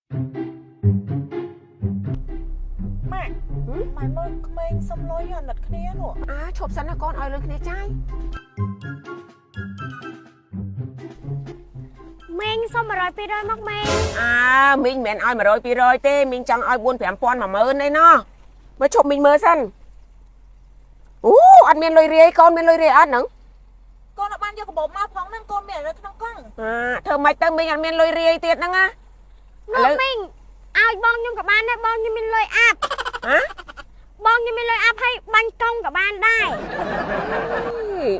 ម៉ាក់ម៉ែមើលក្មេងសុំលុយអាណិតគ្នានោះឈប់សិនណាកូនឲ្យលុយគ្នាចាយមីងសុំ100 200មកមីងមីងមិនឲ្យ100 200ទេមីងចង់ឲ្យ4 5,000 10000ទេណោះមើលឈប់មីងមើលសិនអត់មានលុយរាយកូនមានលុយរាយអត់ហ្នឹងកូនអត់បានយកកាបូបមកផងហ្នឹងកូនមាននៅក្នុងកង់ធ្វើម៉េចទៅមីងអត់មានលុយរាយទៀតហ្នឹងណាលោកមីងឲ្យបងខ្ញុំក៏បានដែរបងខ្ញុំមានលុយអាប់បងខ្ញុំមានលុយអាប់ឲ្យបាញ់កង់ក៏បានដែរ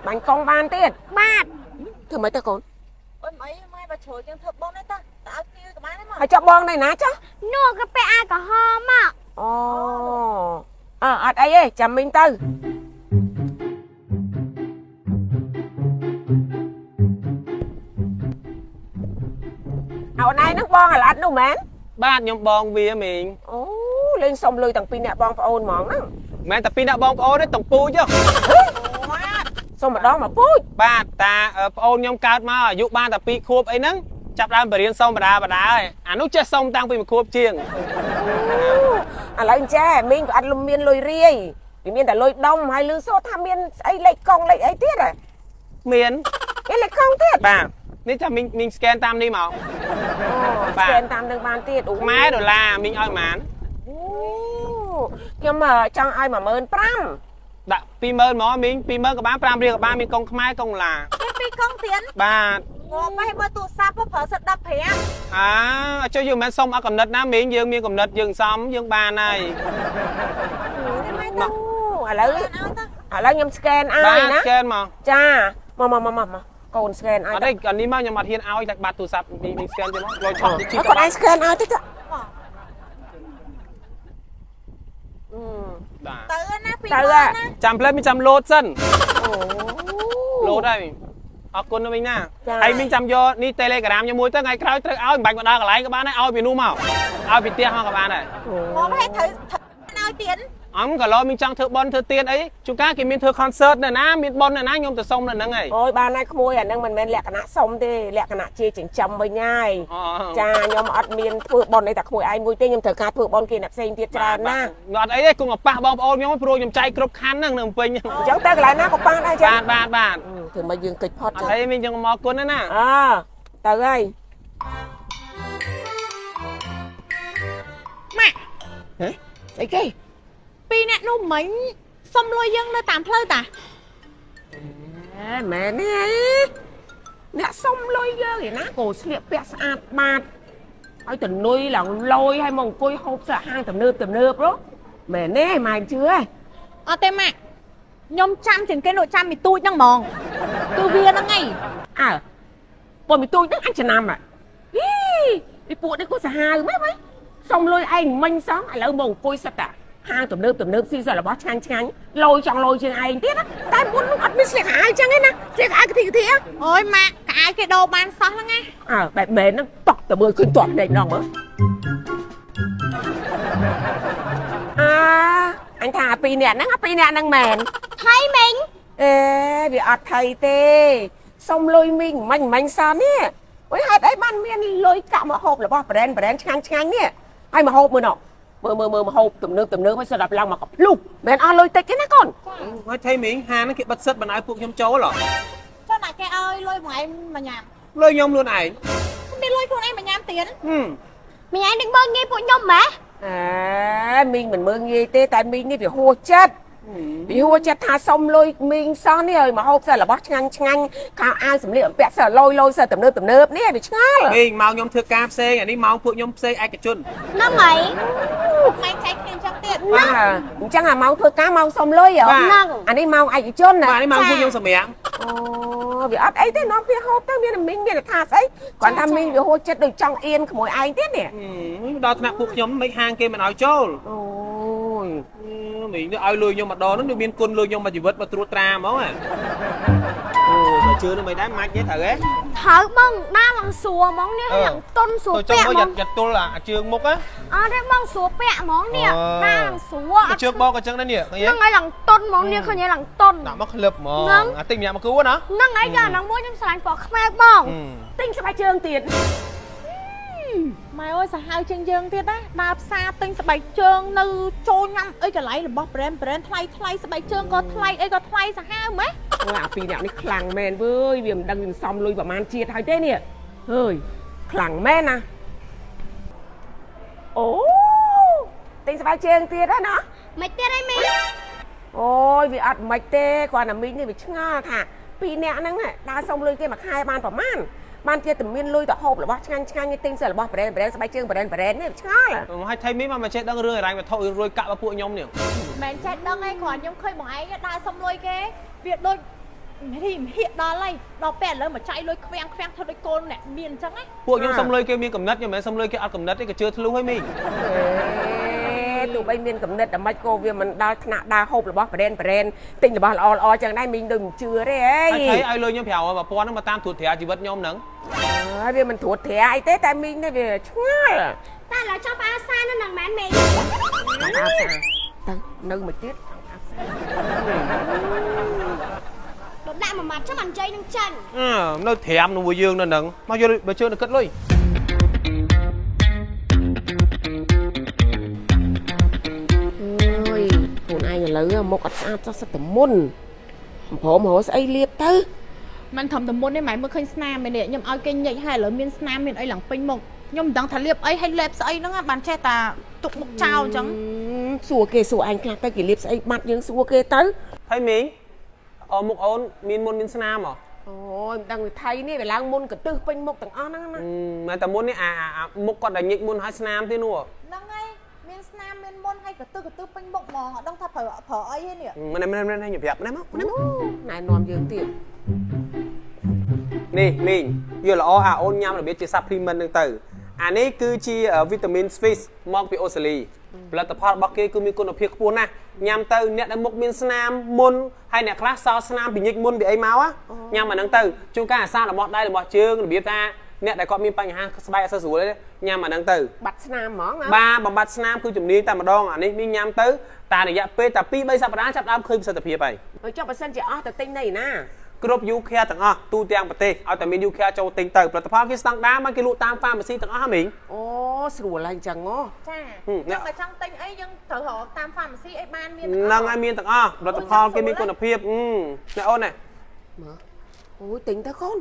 បាញ់កង់បានទៀតបាទធ្វើម៉េចទៅកូនអូយម៉ៃម៉ែបើជ្រួលយើងធ្វើបងនេះតាតើឲ្យគ្នាក៏បានដែរមកហើយចុះបងនៅណាចុះនោះក៏ពាក់អាក្រហមមកអត់អីទេចាំមីងទៅអូនឯងហ្នឹងបងអាឡាត់នោះមែនបាទខ្ញុំបងវាមីងលេងសុំលុយទាំងពីរអ្នកបងប្អូនហ្មងហ្នឹងមែនតែពីរអ្នកបងប្អូនទេទាំងពូចសុំម្ដងមកពូចបាទតាប្អូនខ្ញុំកើតមកអាយុបានតែ2ខួបអីហ្នឹងចាប់ដើមបរៀនសុំបដាហើយអានោះចេះសុំតាំងពី1ខួបជាងឥឡូវចេះមីងក៏អត់មានលុយរាយវាមានតែលុយដុំហើយលឺសូថាមានស្អីលេខកង់លេខអីទៀតហ៎មានលេខកង់ទៀតបាទនេះចាំមីងស្កេនតាមនេះមកស្កេនតាមនឹងបានទៀតខ្មែរដុល្លារមីងឲ្យប៉ុន្មានខ្ញុំចង់ឲ្យ15000ដាក់20000មកមីង20000ក៏បាន5រៀលក៏បានមានកង់ខ្មែរកង់ដុល្លារពីកង់ទៀតបាទងំឲ្យបើទូរស័ព្ទប្រើសិត15ចុះយើងមិនសុំអត់កំណត់ណាមីងយើងមានកំណត់យើងសំយើងបានហើយឥឡូវខ្ញុំស្កេនឲ្យណាស្កេនមកចាមកកូនស្កេនឲ្យអត់ទេអានេះមកខ្ញុំអត់ហ៊ានឲ្យតែបាត់ទូរស័ព្ទមីងស្កេនទៅមកលុយឆក់ជីគាត់ឯងស្កេនឲ្យតិចទៅណាពីចាំផ្លែមីងចាំលោតសិនលោតហើយអរគុណណាមីងណាហើយមីងចាំយកនេះ Telegram ខ្ញុំមួយទៅថ្ងៃក្រោយត្រូវឲ្យមិនបាច់មកដល់កន្លែងក៏បានដែរឲ្យពីនោះមកឲ្យពីផ្ទះមកក៏បានដែរមកហេតុត្រូវឲ្យទៀតក៏លោមីងចង់ធ្វើបន់ធ្វើទៀនអីជួនកាលគេមានធ្វើ concert នៅណាមានបន់នៅណាខ្ញុំទៅសុំនៅហ្នឹងហើយអូយបានហើយក្មួយអាហ្នឹងមិនមែនលក្ខណៈសុំទេលក្ខណៈជាចិញ្ចឹមវិញហើយចាខ្ញុំអត់មានធ្វើបន់អីតែក្មួយឯងមួយទេខ្ញុំត្រូវការធ្វើបន់គេអ្នកផ្សេងទៀតច្រើនណាអត់អីទេគង់ប៉ះបងប្អូនខ្ញុំព្រោះខ្ញុំចែកគ្រប់ខណ្ឌហ្នឹងនៅភ្នំពេញអញ្ចឹងទៅកន្លែងណាក៏ប៉ះដែរចាបាទធ្វើមកយើងកិច្ចផុតអត់អីមីងយើងមកគុណណាទៅហើយម៉ាក់អីគេពីរអ្នកនោះមិញសុំលុយយើងនៅតាមផ្លូវតាមែនទេអ្នកសុំលុយយើងឯណាក៏ស្លៀកពាក់ស្អាតបាតឲ្យទៅនុយឡើងលយឲ្យមកអង្គុយហូបស្រាហាងទំនើបមែនទេម៉ែជឿហ៎អត់ទេម៉ាក់ខ្ញុំចាំជាងគេនោះចាំមីទូចហ្នឹងហ្មងគឺវាហ្នឹងឯងបើមីទូចហ្នឹងអញចំណាំពីពួកនេះក៏សាហាវមែនសុំលុយឯងមិញសោះឥឡូវមកអង្គុយសិតតាហាងទំនើបស៊ីសរបស់ឆ្ងាញ់លយចង់លយជាងឯងទៀតតែមុននោះអត់មានស្លៀកអាវអញ្ចឹងទេណាស្លៀកអាវកទីអូយម៉ាក់អាវគេដូរបានសោះហ្នឹងណាបែបមែនហ្នឹងតក់តែមើលឃើញតក់ដេកម្ដងមើលអញថា2នាក់ហ្នឹងមែនថៃមីងវាអត់ថៃទេសុំលុយមីងមិញសោះនេះអូយហេតុអីបានមានលុយកាក់មកហូបរបស់ប្រេនឆ្ងាញ់នេះហើយមកហូបមើលណោះមើលហូបទំនើបឲ្យស្ដាប់ឡើងមកកភ្លុះមិនអស់លុយតិចទេណាកូនហើយថៃមីងហាហ្នឹងគេបិទសិតបណ្ដោយពួកខ្ញុំចូលហ៎ចុះណាគេឲ្យលុយមួយឯងមកញ៉ាំលុយខ្ញុំខ្លួនឯងមានលុយខ្លួនឯងមកញ៉ាំទៀតមីងឯងនឹងមើលងាយពួកខ្ញុំម៉េះមីងមិនមើលងាយទេតែមីងនេះវាហួសចិត្តថាសុំលុយមីងសោះនេះឲ្យមកហូបសិលរបស់ឆ្ងាញ់ខោអាវសម្លៀកបំពាក់សិលលយសិលទំនើបនេះវាឆ្ងល់មីងមកខ្ញុំធ្វើការផ្សេងអានេះមកពួកខ្ញុំផ្សេងឯកជនហ្នឹងហើយម៉ែចែកគ្នាអញ្ចឹងទៀតអញ្ចឹងអាម៉ោងធ្វើការម៉ោងសុំលុយហ្នឹងអានេះម៉ោងឯកជនណាបាទនេះម៉ោងពួកខ្ញុំសម្រាប់វាអត់អីទេនាំគ្នាហូបទៅមានមីងមានថាស្អីគាត់ថាមីងវាហួសចិត្តដូចចង់អៀនក្មួយឯងទៀតនេះដល់ថ្នាក់ពួកខ្ញុំមិនហាងគេមិនឲ្យចូលមីងទៅឲ្យលុយខ្ញុំម្ដងហ្នឹងវាមានគុណលុយខ្ញុំមួយជីវិតមកត្រួតត្រាហ្មងបើជឿនឹងមិនដែរម៉ាច់ទេត្រូវទេត្រូវបងណាឡើងសួរហ្មងនេះឡើងតុនសួរពាក់ហ្មងយ៉ាត់ទល់អាជើងមុខណាអត់ទេបងសួរពាក់ហ្មងនេះណាឡើងសួរជើងបងក៏ចឹងដែរនេះហ្នឹងហើយឡើងតុនហ្មងនេះឃើញឡើងតុនដាក់មកក្លឹបហ្មងអាទិញម្នាក់មកគូណាហ្នឹងហើយចាហ្នឹងមួយខ្ញុំឆ្លាញ់ពណ៌ខ្មៅបងទិញស្បែកជើងទៀត ម៉ែអើយសាហាវជាងយើងទៀតណាដើរផ្សារទិញស្បែកជើងនៅចូលញ៉ាំអីកន្លែងរបស់ប្រេនថ្លៃស្បែកជើងក៏ថ្លៃអីក៏ថ្លៃសាហាវម៉េះ អូអាពីរអ្នកនេះខ្លាំងមែនវើយវាមិនដឹងវាសំលុយប្រហែលជាតិហើយទេនេះហើយខ្លាំងមែនណាអូទិញស្បែកជើងទៀតណា មិនទៀតអីមីង អូយវាអត់មិនទេគាត់តែមីងនេះវាឆ្ងល់ថាពីរអ្នកហ្នឹងដើរសុំលុយគេមួយខែបានប្រហែលបានជាតែមានលុយទៅហូបរបស់ឆ្ងាញ់នេះទិញសិលរបស់ប្រេនស្បែកជើងប្រេននេះឆ្ងល់ ហើយថៃមីមកចេះដឹងរឿងរ៉ាញ់វត្ថុរួយកាក់របស់ពួកខ្ញុំនេះ មិនចេះដឹងឯងគ្រាន់ខ្ញុំឃើញបងឯងដើរសុំលុយគេវាដូចរីមហៀកដល់ហើយដល់ពេលឥឡូវមកចៃលុយខ្វាំងធ្វើដូចកូនអ្នកមានអញ្ចឹងហ៎ ពួកខ្ញុំសុំលុយគេមានកំណត់ខ្ញុំមិនសុំលុយគេអត់កំណត់ទេក៏ជឿធ្លុះហើយមី ទោះបីមានកំណត់តែមិនក៏វាមិនដល់ថ្នាក់ដើរហូបរបស់ប្រេនទិញរបស់ល្អចឹងដែរមីងដូចមិនជឿទេអី ហើយឲ្យលុយខ្ញុំ500 1000ហ្នឹងមកតាមត្រួតត្រាជីវិតខ្ញុំហ្នឹង វាមិនត្រួតត្រាអីទេតែមីងនេះវាឆ្ងល់ តែឥឡូវចប់អាសានោះនឹងមែនមីង អាសាទៅនៅមួយទៀត ដល់ដាក់មួយម៉ាត់ចាំអញ្ជើញនឹងចិន នៅត្រាំនឹងមួយយើងនៅហ្នឹងមកយកបើជឿទៅគិតលុយ ខ្លួនឯងឥឡូវមុខអត់ស្អាតចោះសិតតែមុនព្រមរកស្អីលាបទៅ មិនធំតែមុនទេម៉ែមើលឃើញស្នាមឯនេះខ្ញុំឲ្យគេញិចហើយឥឡូវមានស្នាមមានអីឡើងពេញមុខខ្ញុំមិនដឹងថាលាបអីហើយលេបស្អីហ្នឹងបានចេះតែទុកមុខចោលអញ្ចឹង សួរគេសួរឯងខ្លះទៅគេលាបស្អីបាត់យើងសួរគេទៅ ហើយមីងមុខអូនមានមុនមានស្នាមហ៎ អូយមិនដឹងវិថីនេះវាឡើងមុនកន្ទឹះពេញមុខទាំងអស់ហ្នឹងណា មែនតែមុននេះអាមុខគាត់តែញិចមុនហើយស្នាមទេនោះ ហ្នឹងហើយមានស្នាមមានមុនហើយកន្ទឹះពេញមុខហ្មងអត់ដឹងថាប្រើអីទេនេះ មិនខ្ញុំប្រាប់ណែមក ណែនាំយើងទៀត នេះមីងយល់ល្អអូនញ៉ាំរបៀបជា supplement ហ្នឹងទៅអានេះគឺជាវីតាមីន Swiss មកពីអូស្ត្រាលីផលិតផលរបស់គេគឺមានគុណភាពខ្ពស់ណាស់ញ៉ាំទៅអ្នកដែលមុខមានស្នាមមុនហើយអ្នកខ្លះសល់ស្នាមពីញិចមុនពីអីមកញ៉ាំអាហ្នឹងទៅជួនកាលអាសារបស់ដៃរបស់ជើងរបៀបថាអ្នកដែលគាត់មានបញ្ហាស្បែកអត់សូវស្រួលទេញ៉ាំអាហ្នឹងទៅ បាត់ស្នាមហ្មង បាទបំបត្តិស្នាមគឺជំនាញតែម្ដងអានេះមីងញ៉ាំទៅតែរយៈពេលតែ 2-3 សប្តាហ៍ចាប់ដើមឃើញប្រសិទ្ធភាពហើយ ហើយចុះបើសិនជាអស់ទៅទិញនៅណា គ្រប់ UK ទាំងអស់ទូទាំងប្រទេសឲ្យតែមាន UK ចូលទិញទៅផលិតផលគេស្តង់ដារមកគេលក់តាម pharmacy ទាំងអស់ហ៎មីង អូស្រួលហើយអញ្ចឹងហ៎ ចាខ្ញុំបើចង់ទិញអីយើងត្រូវរកតាម pharmacy អីបានមាន ហ្នឹងហើយមានទាំងអស់ផលិតផលគេមានគុណភាពណែអូនណែ អូយទិញទៅកូន